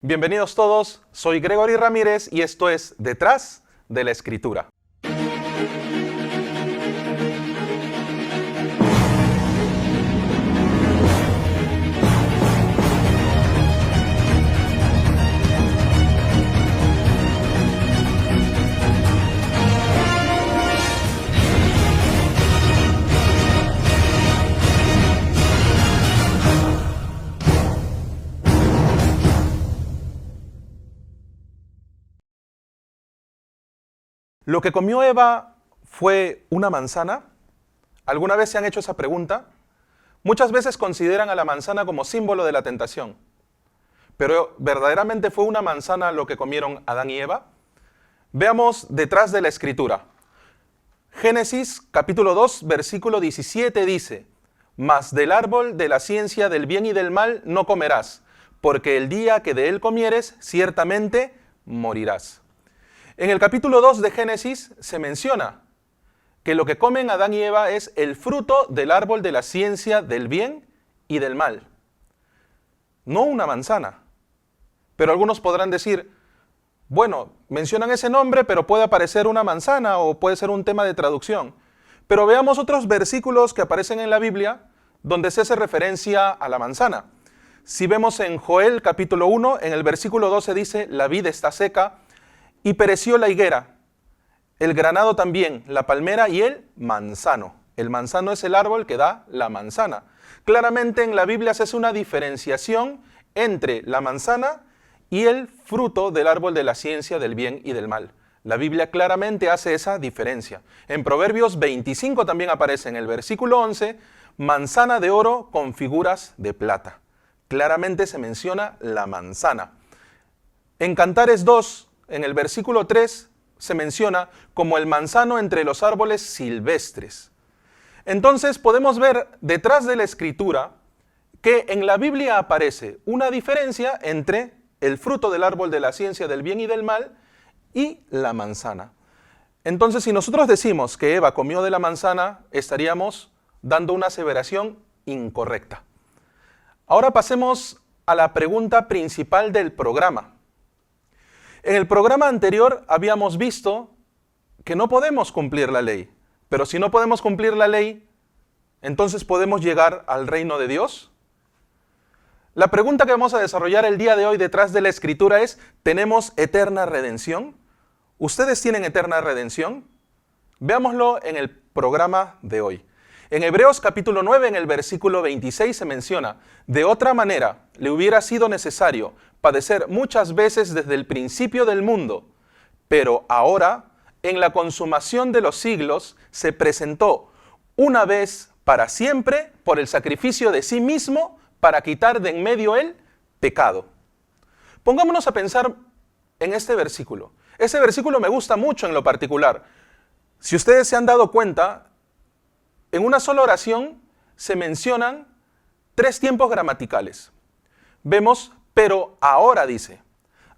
Bienvenidos todos, soy Gregory Ramírez y esto es Detrás de la Escritura. ¿Lo que comió Eva fue una manzana? ¿Alguna vez se han hecho esa pregunta? Muchas veces consideran a la manzana como símbolo de la tentación. ¿Pero verdaderamente fue una manzana lo que comieron Adán y Eva? Veamos detrás de la Escritura. Génesis capítulo 2, versículo 17 dice: «Mas del árbol de la ciencia del bien y del mal no comerás, porque el día que de él comieres, ciertamente morirás». En el capítulo 2 de Génesis se menciona que lo que comen Adán y Eva es el fruto del árbol de la ciencia del bien y del mal. No una manzana. Pero algunos podrán decir, bueno, mencionan ese nombre, pero puede aparecer una manzana o puede ser un tema de traducción. Pero veamos otros versículos que aparecen en la Biblia donde se hace referencia a la manzana. Si vemos en Joel capítulo 1, en el versículo 12 dice, la vid está seca, y pereció la higuera, el granado también, la palmera y el manzano. El manzano es el árbol que da la manzana. Claramente en la Biblia se hace una diferenciación entre la manzana y el fruto del árbol de la ciencia del bien y del mal. La Biblia claramente hace esa diferencia. En Proverbios 25 también aparece en el versículo 11, manzana de oro con figuras de plata. Claramente se menciona la manzana. En Cantares 2, en el versículo 3 se menciona como el manzano entre los árboles silvestres. Entonces podemos ver detrás de la Escritura que en la Biblia aparece una diferencia entre el fruto del árbol de la ciencia del bien y del mal y la manzana. Entonces si nosotros decimos que Eva comió de la manzana, estaríamos dando una aseveración incorrecta. Ahora pasemos a la pregunta principal del programa. En el programa anterior habíamos visto que no podemos cumplir la ley, pero si no podemos cumplir la ley, ¿entonces podemos llegar al reino de Dios? La pregunta que vamos a desarrollar el día de hoy detrás de la Escritura es, ¿tenemos eterna redención? ¿Ustedes tienen eterna redención? Veámoslo en el programa de hoy. En Hebreos capítulo 9, en el versículo 26 se menciona, de otra manera le hubiera sido necesario padecer muchas veces desde el principio del mundo, pero ahora, en la consumación de los siglos, se presentó una vez para siempre por el sacrificio de sí mismo para quitar de en medio el pecado. Pongámonos a pensar en este versículo. Ese versículo me gusta mucho en lo particular. Si ustedes se han dado cuenta, en una sola oración se mencionan 3 tiempos gramaticales. Vemos, pero ahora dice,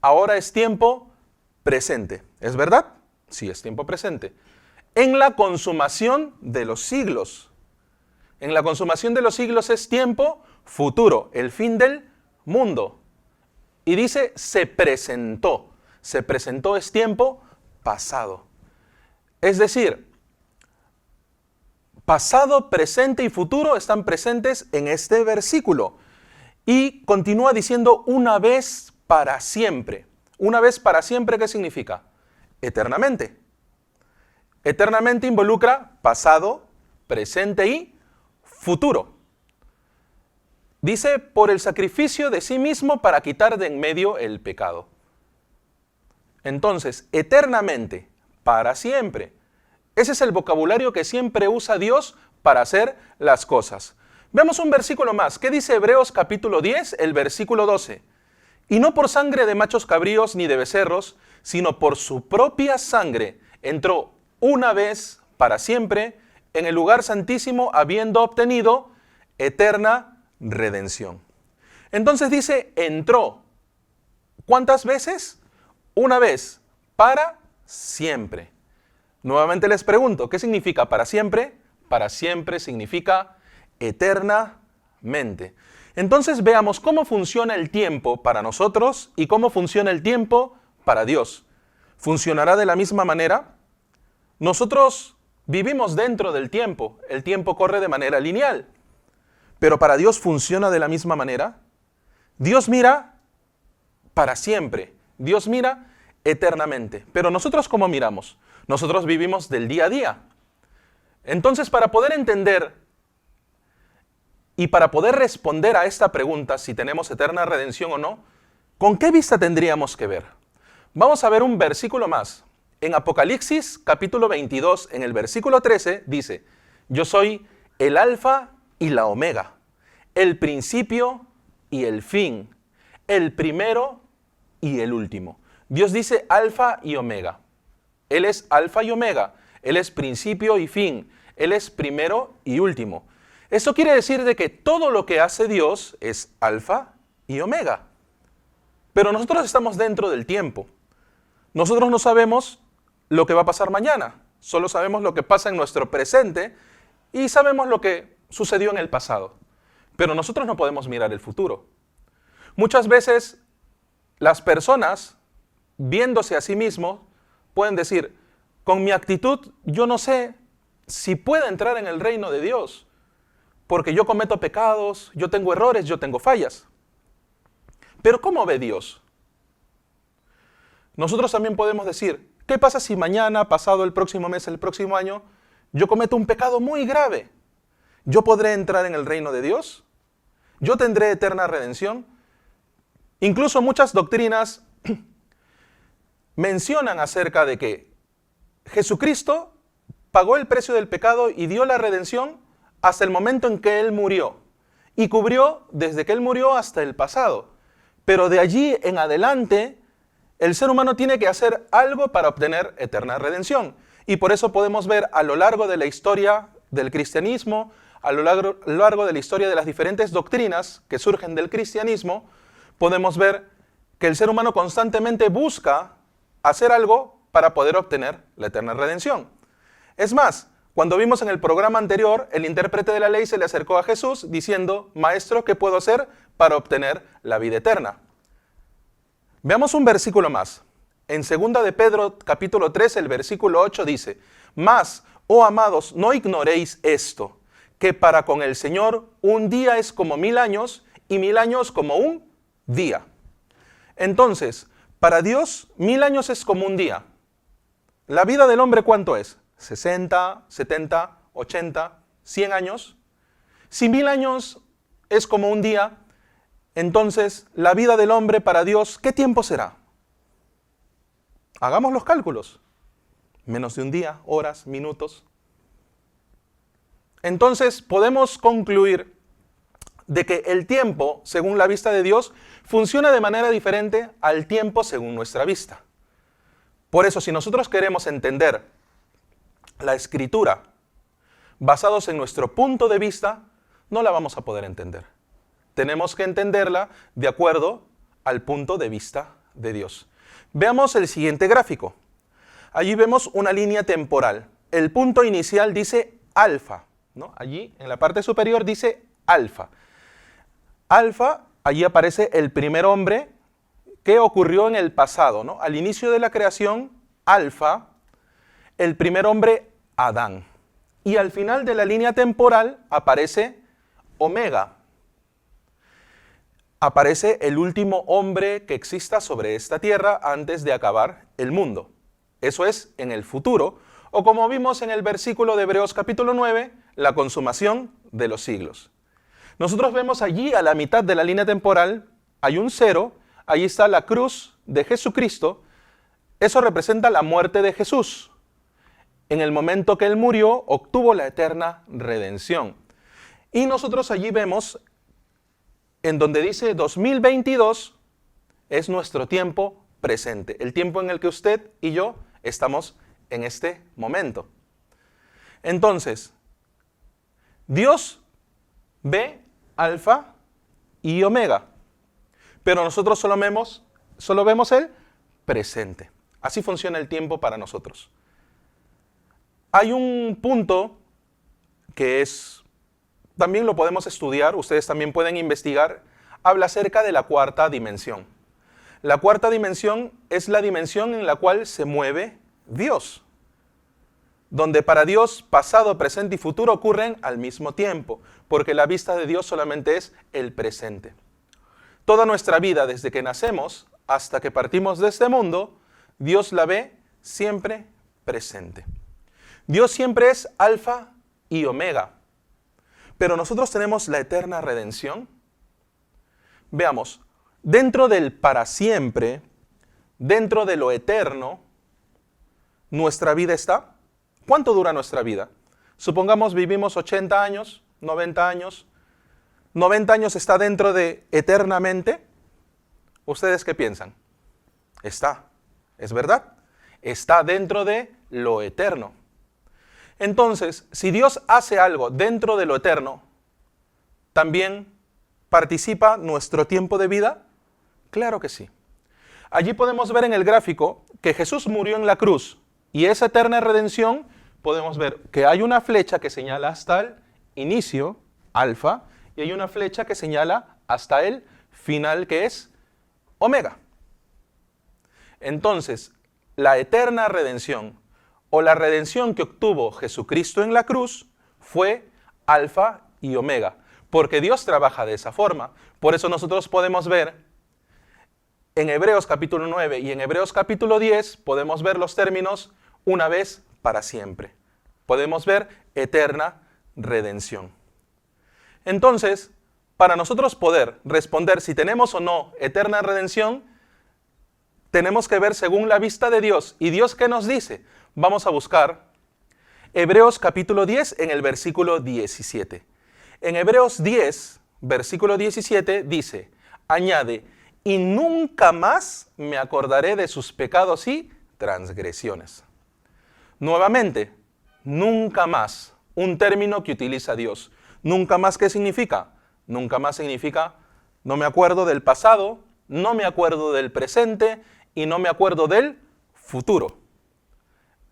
ahora es tiempo presente. ¿Es verdad? Sí, es tiempo presente. En la consumación de los siglos. En la consumación de los siglos es tiempo futuro, el fin del mundo. Y dice, se presentó. Se presentó es tiempo pasado. Es decir, pasado, presente y futuro están presentes en este versículo. Y continúa diciendo una vez para siempre. Una vez para siempre, ¿qué significa? Eternamente. Eternamente involucra pasado, presente y futuro. Dice, por el sacrificio de sí mismo para quitar de en medio el pecado. Entonces, eternamente, para siempre. Ese es el vocabulario que siempre usa Dios para hacer las cosas. Veamos un versículo más. ¿Qué dice Hebreos capítulo 10, el versículo 12? Y no por sangre de machos cabríos ni de becerros, sino por su propia sangre entró una vez para siempre en el lugar santísimo, habiendo obtenido eterna redención. Entonces dice, entró. ¿Cuántas veces? Una vez, para siempre. Nuevamente les pregunto, ¿qué significa para siempre? Para siempre significa eternamente. Entonces veamos cómo funciona el tiempo para nosotros y cómo funciona el tiempo para Dios. ¿Funcionará de la misma manera? Nosotros vivimos dentro del tiempo, el tiempo corre de manera lineal, pero para Dios funciona de la misma manera. Dios mira para siempre, Dios mira eternamente, pero nosotros ¿cómo miramos? Nosotros vivimos del día a día. Entonces, para poder entender y para poder responder a esta pregunta, si tenemos eterna redención o no, ¿con qué vista tendríamos que ver? Vamos a ver un versículo más. En Apocalipsis, capítulo 22, en el versículo 13, dice, yo soy el alfa y la omega, el principio y el fin, el primero y el último. Dios dice alfa y omega. Él es alfa y omega, Él es principio y fin, Él es primero y último. Esto quiere decir de que todo lo que hace Dios es alfa y omega. Pero nosotros estamos dentro del tiempo. Nosotros no sabemos lo que va a pasar mañana, solo sabemos lo que pasa en nuestro presente y sabemos lo que sucedió en el pasado. Pero nosotros no podemos mirar el futuro. Muchas veces las personas, viéndose a sí mismos, pueden decir, con mi actitud yo no sé si puedo entrar en el reino de Dios, porque yo cometo pecados, yo tengo errores, yo tengo fallas. Pero ¿cómo ve Dios? Nosotros también podemos decir, ¿qué pasa si mañana, pasado el próximo mes, el próximo año, yo cometo un pecado muy grave? ¿Yo podré entrar en el reino de Dios? ¿Yo tendré eterna redención? Incluso muchas doctrinas mencionan acerca de que Jesucristo pagó el precio del pecado y dio la redención hasta el momento en que Él murió. Y cubrió desde que Él murió hasta el pasado. Pero de allí en adelante, el ser humano tiene que hacer algo para obtener eterna redención. Y por eso podemos ver a lo largo de la historia del cristianismo, a lo largo de la historia de las diferentes doctrinas que surgen del cristianismo, podemos ver que el ser humano constantemente busca hacer algo para poder obtener la eterna redención. Es más, cuando vimos en el programa anterior, el intérprete de la ley se le acercó a Jesús diciendo, Maestro, ¿qué puedo hacer para obtener la vida eterna? Veamos un versículo más. En 2 de Pedro, capítulo 3, el versículo 8 dice, Mas, oh amados, no ignoréis esto, que para con el Señor un día es como 1000 años y 1000 años como un día. Entonces, para Dios, 1000 años es como un día. ¿La vida del hombre cuánto es? 60, 70, 80, 100 años. Si 1000 años es como un día, entonces la vida del hombre para Dios, ¿qué tiempo será? Hagamos los cálculos. Menos de un día, horas, minutos. Entonces podemos concluir de que el tiempo, según la vista de Dios, funciona de manera diferente al tiempo según nuestra vista. Por eso, si nosotros queremos entender la Escritura basados en nuestro punto de vista, no la vamos a poder entender. Tenemos que entenderla de acuerdo al punto de vista de Dios. Veamos el siguiente gráfico. Allí vemos una línea temporal. El punto inicial dice alfa, ¿no? Allí en la parte superior dice alfa. Alfa, allí aparece el primer hombre que ocurrió en el pasado, ¿no? Al inicio de la creación, alfa, el primer hombre, Adán. Y al final de la línea temporal aparece omega. Aparece el último hombre que exista sobre esta tierra antes de acabar el mundo. Eso es en el futuro, o como vimos en el versículo de Hebreos capítulo 9, la consumación de los siglos. Nosotros vemos allí a la mitad de la línea temporal, hay un 0, allí está la cruz de Jesucristo, eso representa la muerte de Jesús. En el momento que Él murió, obtuvo la eterna redención. Y nosotros allí vemos, en donde dice 2022, es nuestro tiempo presente, el tiempo en el que usted y yo estamos en este momento. Entonces, Dios ve alfa y omega, pero nosotros solo vemos el presente. Así funciona el tiempo para nosotros. Hay un punto que es también lo podemos estudiar, ustedes también pueden investigar, habla acerca de la cuarta dimensión. La cuarta dimensión es la dimensión en la cual se mueve Dios, donde para Dios pasado, presente y futuro ocurren al mismo tiempo, porque la vista de Dios solamente es el presente. Toda nuestra vida, desde que nacemos hasta que partimos de este mundo, Dios la ve siempre presente. Dios siempre es alfa y omega, pero nosotros tenemos la eterna redención. Veamos, dentro del para siempre, dentro de lo eterno, nuestra vida está. ¿Cuánto dura nuestra vida? Supongamos vivimos 80 años, 90 años. 90 años está dentro de eternamente. ¿Ustedes qué piensan? Está, ¿es verdad? Está dentro de lo eterno. Entonces, si Dios hace algo dentro de lo eterno, ¿también participa nuestro tiempo de vida? Claro que sí. Allí podemos ver en el gráfico que Jesús murió en la cruz y esa eterna redención, podemos ver que hay una flecha que señala hasta el inicio, alfa, y hay una flecha que señala hasta el final, que es omega. Entonces, la eterna redención o la redención que obtuvo Jesucristo en la cruz fue alfa y omega, porque Dios trabaja de esa forma. Por eso nosotros podemos ver en Hebreos capítulo 9 y en Hebreos capítulo 10, podemos ver los términos una vez para siempre. Podemos ver eterna redención. Entonces, para nosotros poder responder si tenemos o no eterna redención, tenemos que ver según la vista de Dios. ¿Y Dios qué nos dice? Vamos a buscar Hebreos capítulo 10 en el versículo 17. En Hebreos 10, versículo 17 dice, añade, y nunca más me acordaré de sus pecados y transgresiones. Nuevamente, nunca más, un término que utiliza Dios. Nunca más, ¿qué significa? Nunca más significa, no me acuerdo del pasado, no me acuerdo del presente y no me acuerdo del futuro.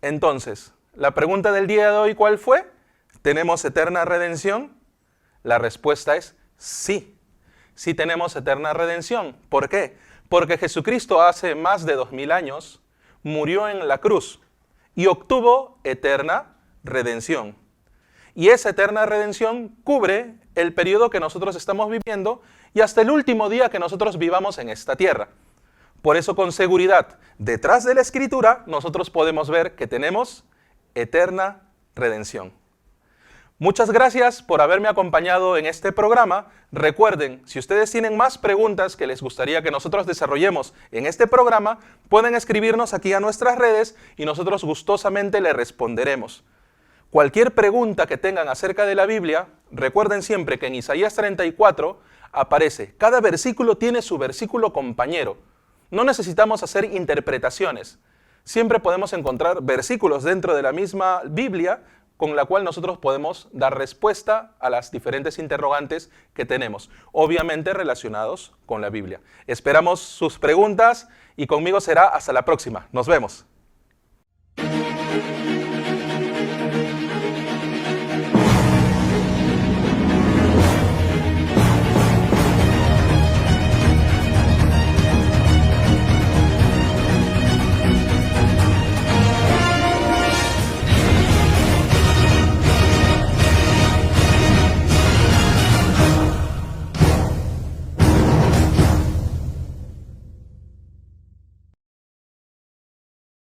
Entonces, la pregunta del día de hoy, ¿cuál fue? ¿Tenemos eterna redención? La respuesta es sí. Sí tenemos eterna redención. ¿Por qué? Porque Jesucristo hace más de 2000 años murió en la cruz y obtuvo eterna redención. Y esa eterna redención cubre el periodo que nosotros estamos viviendo y hasta el último día que nosotros vivamos en esta tierra. Por eso, con seguridad, detrás de la Escritura, nosotros podemos ver que tenemos eterna redención. Muchas gracias por haberme acompañado en este programa. Recuerden, si ustedes tienen más preguntas que les gustaría que nosotros desarrollemos en este programa, pueden escribirnos aquí a nuestras redes y nosotros gustosamente les responderemos. Cualquier pregunta que tengan acerca de la Biblia, recuerden siempre que en Isaías 34 aparece, cada versículo tiene su versículo compañero. No necesitamos hacer interpretaciones. Siempre podemos encontrar versículos dentro de la misma Biblia con la cual nosotros podemos dar respuesta a las diferentes interrogantes que tenemos, obviamente relacionados con la Biblia. Esperamos sus preguntas y conmigo será hasta la próxima. Nos vemos.